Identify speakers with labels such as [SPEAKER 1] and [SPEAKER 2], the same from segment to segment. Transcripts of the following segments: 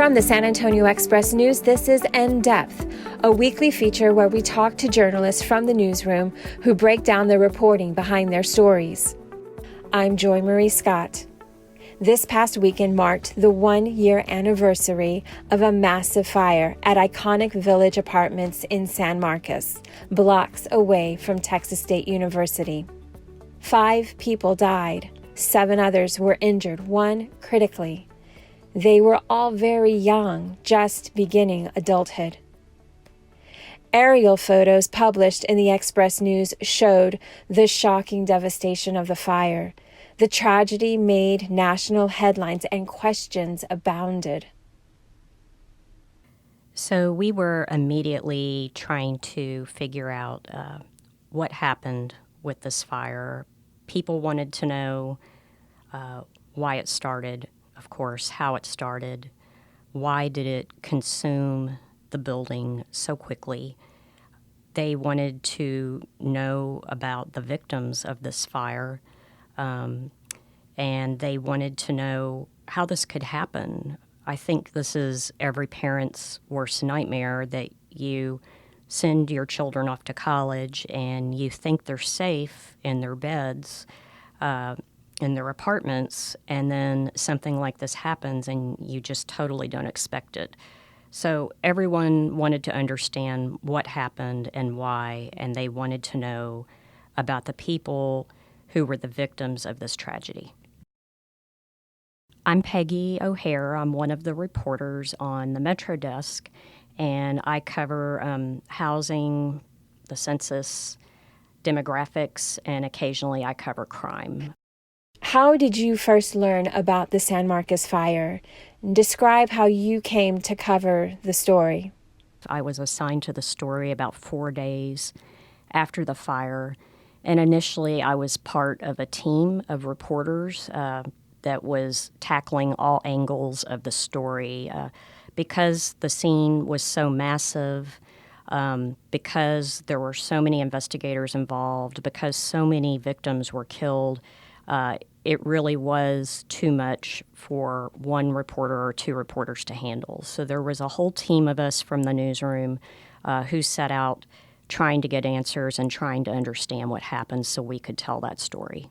[SPEAKER 1] From the San Antonio Express News, this is In Depth, a weekly feature where we talk to journalists from the newsroom who break down the reporting behind their stories. I'm Joy Marie Scott. This past weekend marked the one-year anniversary of a massive fire at iconic Village Apartments in San Marcos, blocks away from Texas State University. 5 people died. 7 others were injured, 1 critically. They were all very young, just beginning adulthood. Aerial photos published in the Express News showed the shocking devastation of the fire. The tragedy made national headlines and questions abounded.
[SPEAKER 2] So we were immediately trying to figure out what happened with this fire. People wanted to know why it started, of course, how it started, why did it consume the building so quickly. They wanted to know about the victims of this fire, and they wanted to know how this could happen. I think this is every parent's worst nightmare, that you send your children off to college and you think they're safe in their beds, in their apartments, and then something like this happens and you just totally don't expect it. So everyone wanted to understand what happened and why, and they wanted to know about the people who were the victims of this tragedy. I'm Peggy O'Hare. I'm one of the reporters on the Metro desk, and I cover housing, the census, demographics, and occasionally I cover crime.
[SPEAKER 1] How did you first learn about the San Marcos fire? Describe how you came to cover the story.
[SPEAKER 2] I was assigned to the story about 4 days after the fire, and initially I was part of a team of reporters that was tackling all angles of the story. Because the scene was so massive, because there were so many investigators involved, because so many victims were killed, it really was too much for one reporter or 2 reporters to handle. So there was a whole team of us from the newsroom who set out trying to get answers and trying to understand what happened so we could tell that story.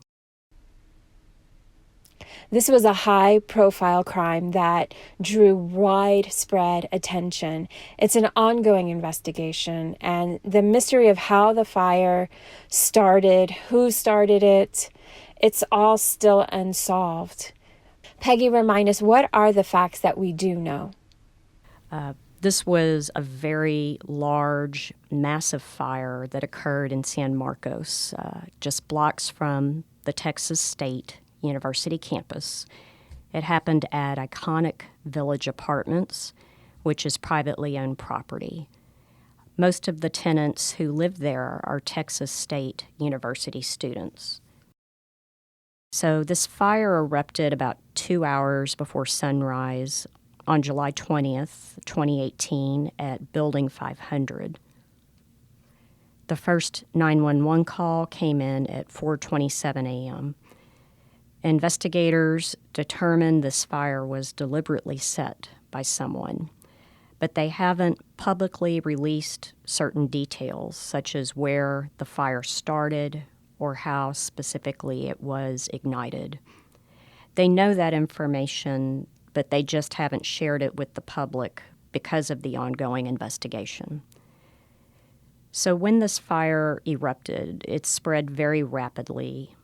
[SPEAKER 1] This was a high-profile crime that drew widespread attention. It's an ongoing investigation, and the mystery of how the fire started, who started it, it's all still unsolved. Peggy, remind us, what are the facts that we do know?
[SPEAKER 2] This was a very large, massive fire that occurred in San Marcos, just blocks from the Texas State University campus. It happened at iconic Village Apartments, which is privately owned property. Most of the tenants who live there are Texas State University students. So this fire erupted about 2 hours before sunrise on July 20th, 2018 at Building 500. The first 911 call came in at 4:27 a.m. Investigators determined this fire was deliberately set by someone, but they haven't publicly released certain details, such as where the fire started or how specifically it was ignited. They know that information, but they just haven't shared it with the public because of the ongoing investigation. So when this fire erupted, it spread very rapidly.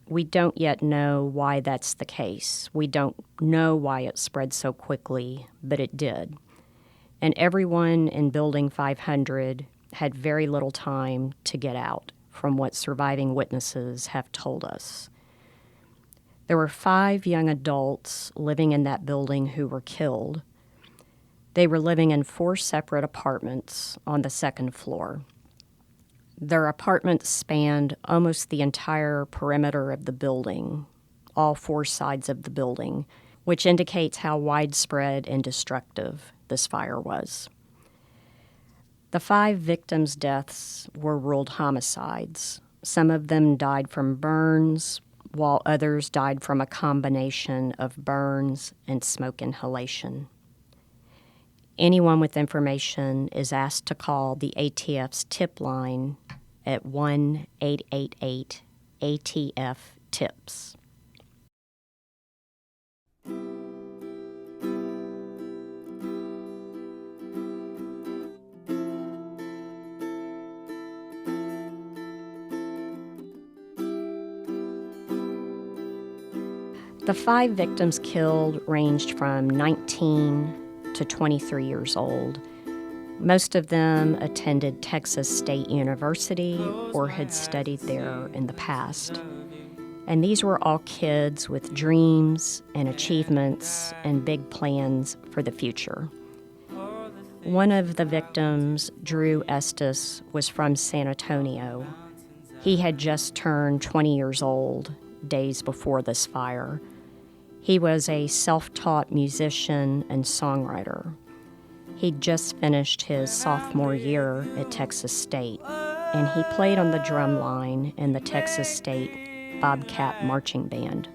[SPEAKER 2] We don't yet know why that's the case. We don't know why it spread so quickly, but it did. And everyone in Building 500 had very little time to get out, from what surviving witnesses have told us. There were 5 young adults living in that building who were killed. They were living in 4 separate apartments on the 2nd floor. Their apartments spanned almost the entire perimeter of the building, all 4 sides of the building, which indicates how widespread and destructive this fire was. The 5 victims' deaths were ruled homicides. Some of them died from burns, while others died from a combination of burns and smoke inhalation. Anyone with information is asked to call the ATF's tip line at 1-888-ATF-TIPS. The 5 victims killed ranged from 19 to 23 years old. Most of them attended Texas State University or had studied there in the past. And these were all kids with dreams and achievements and big plans for the future. One of the victims, Drew Estes, was from San Antonio. He had just turned 20 years old days before this fire. He was a self-taught musician and songwriter. He'd just finished his sophomore year at Texas State, and he played on the drum line in the Texas State Bobcat Marching Band.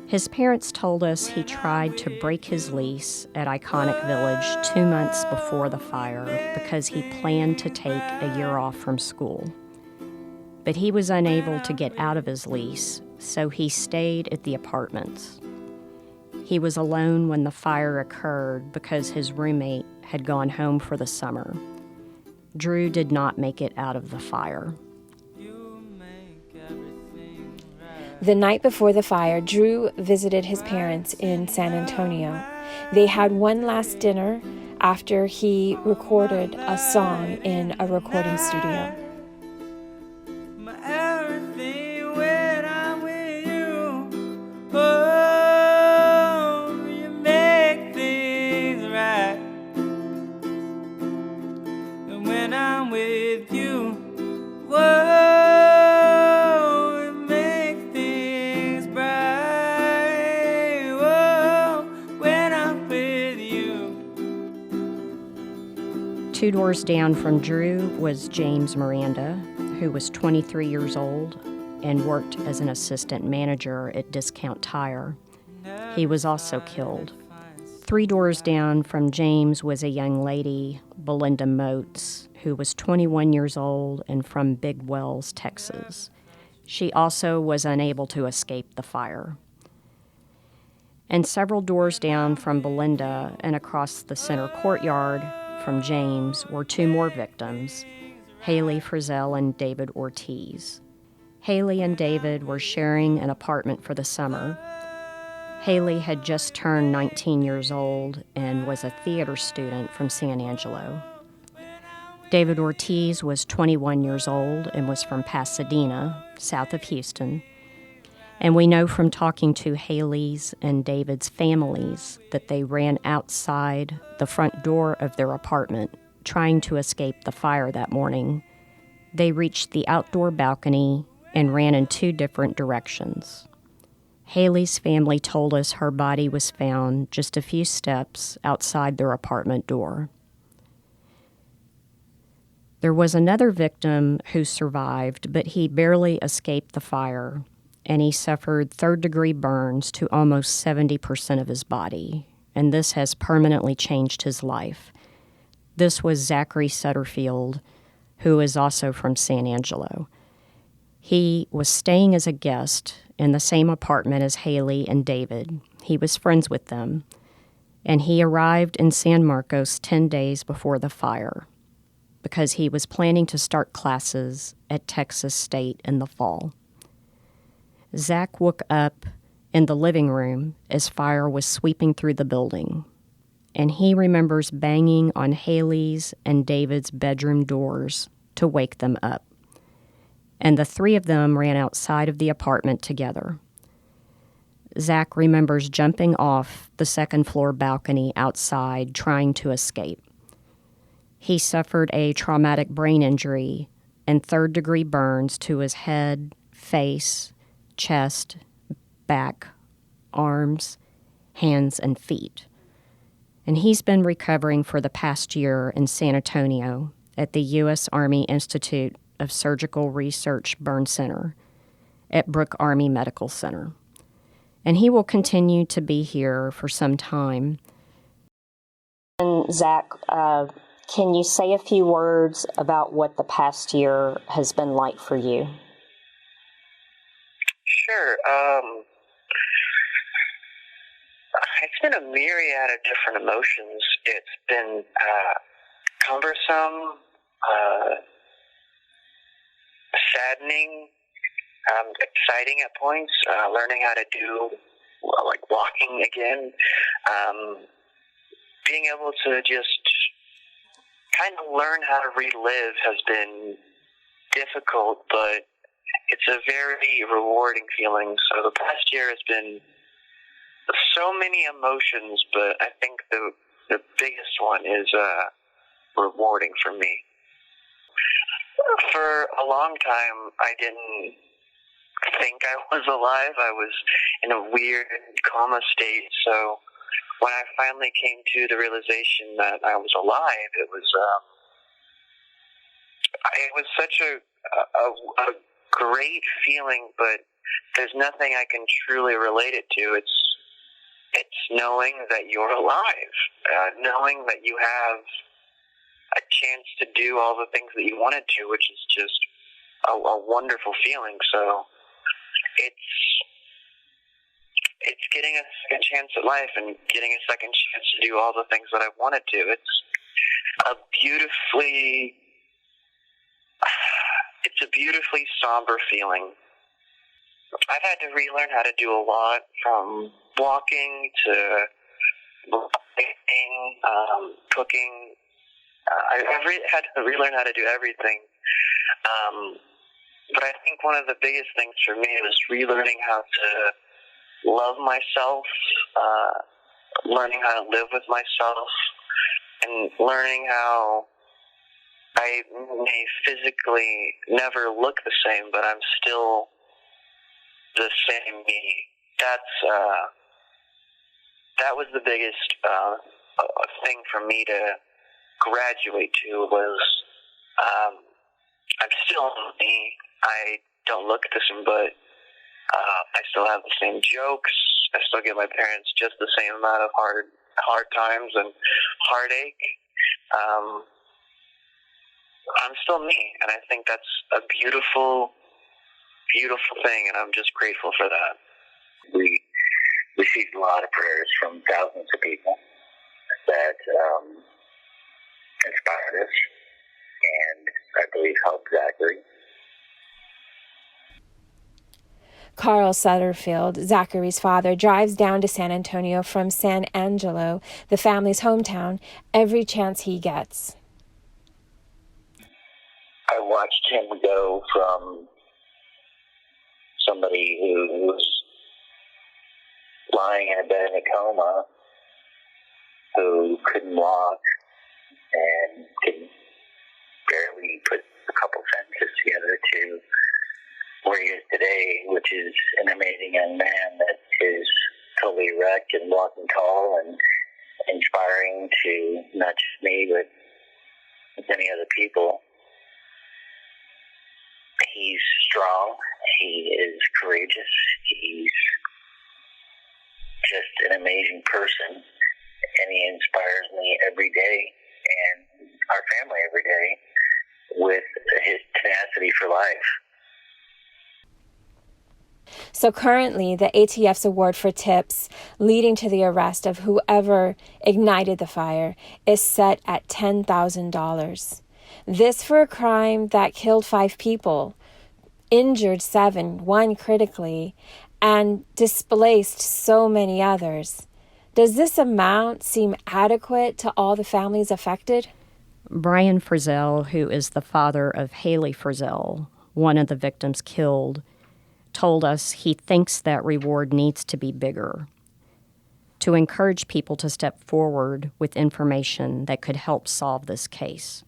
[SPEAKER 2] His parents told us he tried to break his lease at Iconic Village 2 months before the fire because he planned to take a year off from school. But he was unable to get out of his lease, so he stayed at the apartments. He was alone when the fire occurred because his roommate had gone home for the summer. Drew did not make it out of the fire.
[SPEAKER 1] The night before the fire, Drew visited his parents in San Antonio. They had one last dinner after he recorded a song in a recording studio.
[SPEAKER 2] Two doors down from Drew was James Miranda, who was 23 years old and worked as an assistant manager at Discount Tire. He was also killed. 3 doors down from James was a young lady, Belinda Moats, who was 21 years old and from Big Wells, Texas. She also was unable to escape the fire. And several doors down from Belinda and across the center courtyard from James were 2 more victims, Haley Frizzell and David Ortiz. Haley and David were sharing an apartment for the summer. Haley had just turned 19 years old and was a theater student from San Angelo. David Ortiz was 21 years old and was from Pasadena, south of Houston. And we know from talking to Haley's and David's families that they ran outside the front door of their apartment trying to escape the fire that morning. They reached the outdoor balcony and ran in 2 different directions. Haley's family told us her body was found just a few steps outside their apartment door. There was another victim who survived, but he barely escaped the fire, and he suffered 3rd-degree burns to almost 70% of his body, and this has permanently changed his life. This was Zachary Sutterfield, who is also from San Angelo. He was staying as a guest in the same apartment as Haley and David. He was friends with them, and he arrived in San Marcos 10 days before the fire because he was planning to start classes at Texas State in the fall. Zach woke up in the living room as fire was sweeping through the building, and he remembers banging on Haley's and David's bedroom doors to wake them up. And the 3 of them ran outside of the apartment together. Zach remembers jumping off the 2nd-floor balcony outside trying to escape. He suffered a traumatic brain injury and 3rd-degree burns to his head, face, chest, back, arms, hands, and feet. And he's been recovering for the past year in San Antonio at the U.S. Army Institute of Surgical Research Burn Center at Brooke Army Medical Center. And he will continue to be here for some time And Zach, can you say a few words about what the past year has been like for you?
[SPEAKER 3] Sure. It's been a myriad of different emotions. It's been cumbersome, saddening, exciting at points, learning how to do, like, walking again, being able to just kind of learn how to relive has been difficult, but it's a very rewarding feeling. So the past year has been so many emotions, but I think the biggest one is rewarding for me. For a long time, I didn't think I was alive. I was in a weird coma state. So when I finally came to the realization that I was alive, it was such a great feeling. But there's nothing I can truly relate it to. It's knowing that you're alive, knowing that you have a chance to do all the things that you wanted to, which is just a wonderful feeling. So it's getting a second chance at life and getting a second chance to do all the things that I wanted to. It's a beautifully somber feeling. I've had to relearn how to do a lot, from walking to baking, cooking. I've had to relearn how to do everything. But I think one of the biggest things for me was relearning how to love myself, learning how to live with myself, and learning how I may physically never look the same, but I'm still the same me. That was the biggest thing for me to graduate to, was I'm still me. I don't look the same, but I still have the same jokes. I still give my parents just the same amount of hard times and heartache. I'm still me, and I think that's a beautiful thing, and I'm just grateful for that.
[SPEAKER 4] We received a lot of prayers from thousands of people that inspired us, and I believe helped Zachary.
[SPEAKER 1] Carl Sutterfield, Zachary's father, drives down to San Antonio from San Angelo, the family's hometown, every chance he gets.
[SPEAKER 4] I watched him go from somebody who was lying in a bed in a coma, who couldn't walk and could barely put a couple sentences together, to where he is today, which is an amazing young man that is totally erect and walking tall and inspiring to not just me, but many other people. He's strong. He is courageous. He's just an amazing person, and he inspires me every day and our family every day with his tenacity for life.
[SPEAKER 1] So currently, the ATF's award for tips leading to the arrest of whoever ignited the fire is set at $10,000. This for a crime that killed 5 people, injured 7, 1 critically, and displaced so many others. Does this amount seem adequate to all the families affected?
[SPEAKER 2] Brian Frizzell, who is the father of Haley Frizzell, one of the victims killed, told us he thinks that reward needs to be bigger, to encourage people to step forward with information that could help solve this case.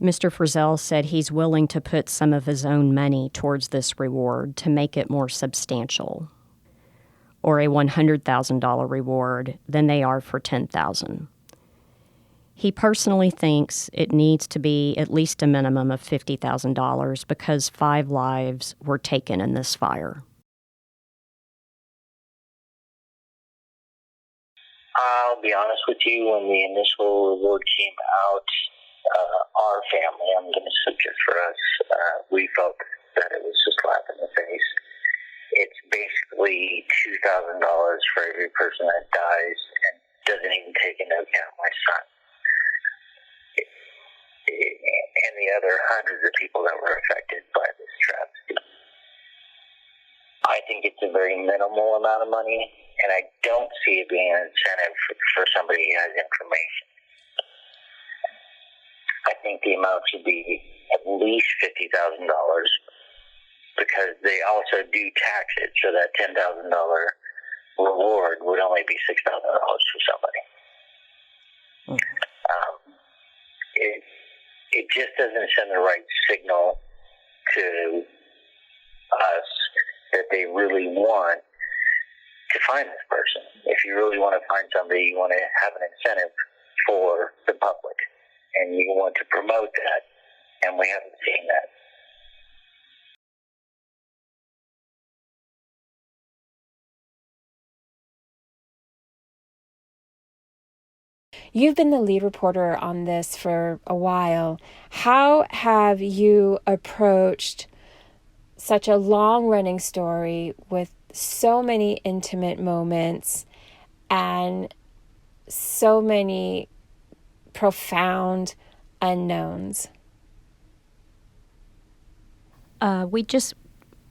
[SPEAKER 2] Mr. Frizzell said he's willing to put some of his own money towards this reward to make it more substantial, or a $100,000 reward than they are for $10,000. He personally thinks it needs to be at least a minimum of $50,000 because 5 lives were taken in this fire.
[SPEAKER 4] be honest with you, when the initial reward came out, our family, I'm going to speak just for us, we felt that it was a slap in the face. It's basically $2,000 for every person that dies and doesn't even take into account my son and the other hundreds of people that were affected by this tragedy. I think it's a very minimal amount of money, and I don't see it being an incentive for somebody who has information. I think the amount should be at least $50,000 because they also do tax it, so that $10,000 reward would only be $6,000 for somebody. It just doesn't send the right signal to us that they really want to find this person. If you really want to find somebody, you want to have an incentive for the public, and you want to promote that, and we haven't seen that.
[SPEAKER 1] You've been the lead reporter on this for a while. How have you approached such a long-running story with so many intimate moments and so many profound unknowns?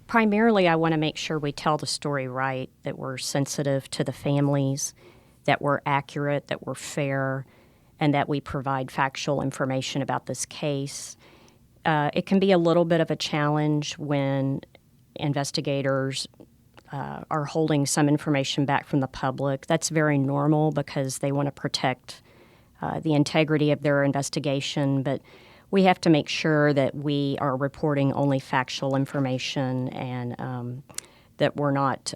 [SPEAKER 2] Primarily, I want to make sure we tell the story right, that we're sensitive to the families, that we're accurate, that we're fair, and that we provide factual information about this case. It can be a little bit of a challenge when investigators are holding some information back from the public. That's very normal because they want to protect the integrity of their investigation, but we have to make sure that we are reporting only factual information and that we're not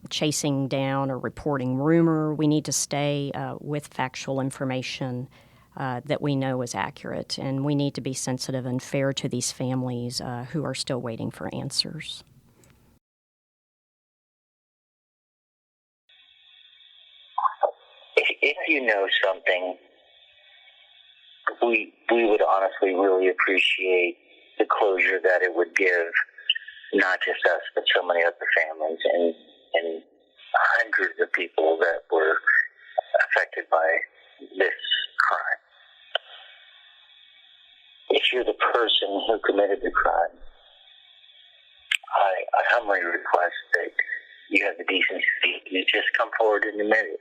[SPEAKER 2] chasing down or reporting rumor. We need to stay with factual information that we know is accurate, and we need to be sensitive and fair to these families who are still waiting for answers.
[SPEAKER 4] If you know something, we would honestly really appreciate the closure that it would give, not just us, but so many other families and hundreds of people that were affected by this crime. If you're the person who committed the crime, I humbly request that you have the decency to just come forward and admit it.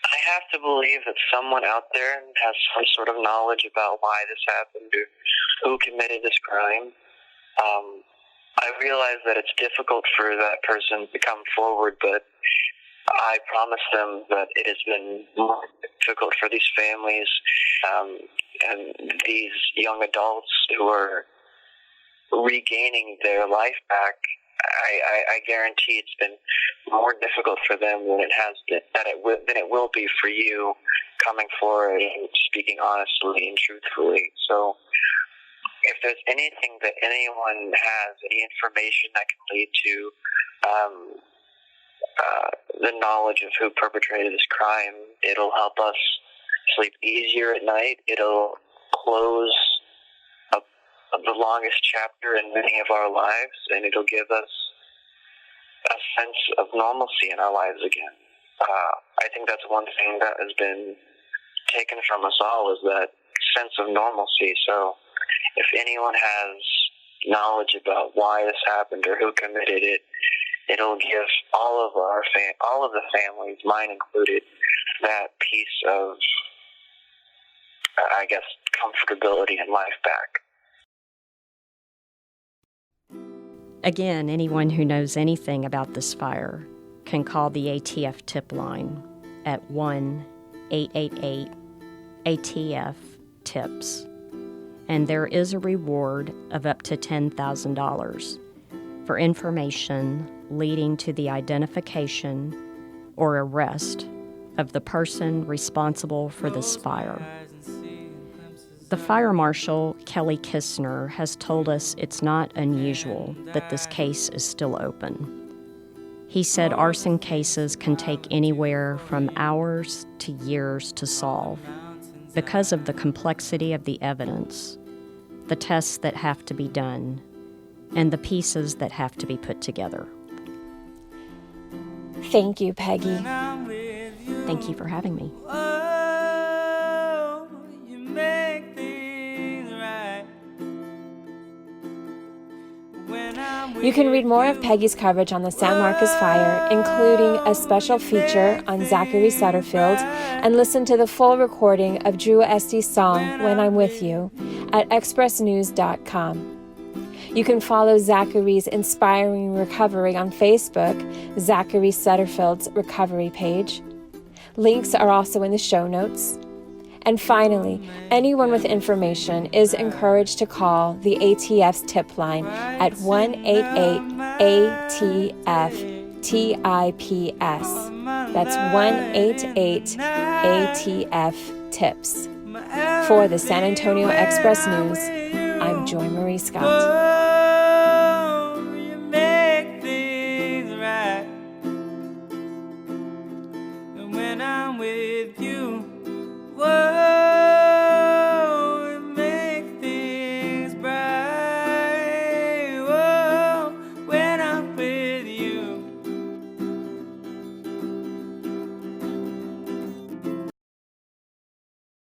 [SPEAKER 3] I have to believe that someone out there has some sort of knowledge about why this happened or who committed this crime. I realize that it's difficult for that person to come forward, but I promise them that it has been more difficult for these families and these young adults who are regaining their life back. I guarantee it's been more difficult for them than it has been, than it will be for you coming forward and speaking honestly and truthfully. So if there's anything that anyone has, any information that can lead to the knowledge of who perpetrated this crime, it'll help us sleep easier at night. It'll close the longest chapter in many of our lives, and it'll give us a sense of normalcy in our lives again. I think that's one thing that has been taken from us all, is that sense of normalcy. So if anyone has knowledge about why this happened or who committed it, it'll give all of the families, mine included, that piece of, I guess, comfortability in life back.
[SPEAKER 2] Again, anyone who knows anything about this fire can call the ATF tip line at 1-888-ATF-TIPS. And there is a reward of up to $10,000 for information leading to the identification or arrest of the person responsible for this fire. The fire marshal, Kelly Kistner, has told us it's not unusual that this case is still open. He said arson cases can take anywhere from hours to years to solve because of the complexity of the evidence, the tests that have to be done, and the pieces that have to be put together.
[SPEAKER 1] Thank you, Peggy.
[SPEAKER 2] Thank you for having me.
[SPEAKER 1] You can read more of Peggy's coverage on the San Marcos fire, including a special feature on Zachary Sutterfield, and listen to the full recording of Drew Estes' song, When I'm With You, at expressnews.com. You can follow Zachary's inspiring recovery on Facebook, Zachary Sutterfield's recovery page. Links are also in the show notes. And finally, anyone with information is encouraged to call the ATF's tip line at 1-888-ATF-TIPS. That's 1-888-ATF-TIPS. For the San Antonio Express News, I'm Joy Marie Scott.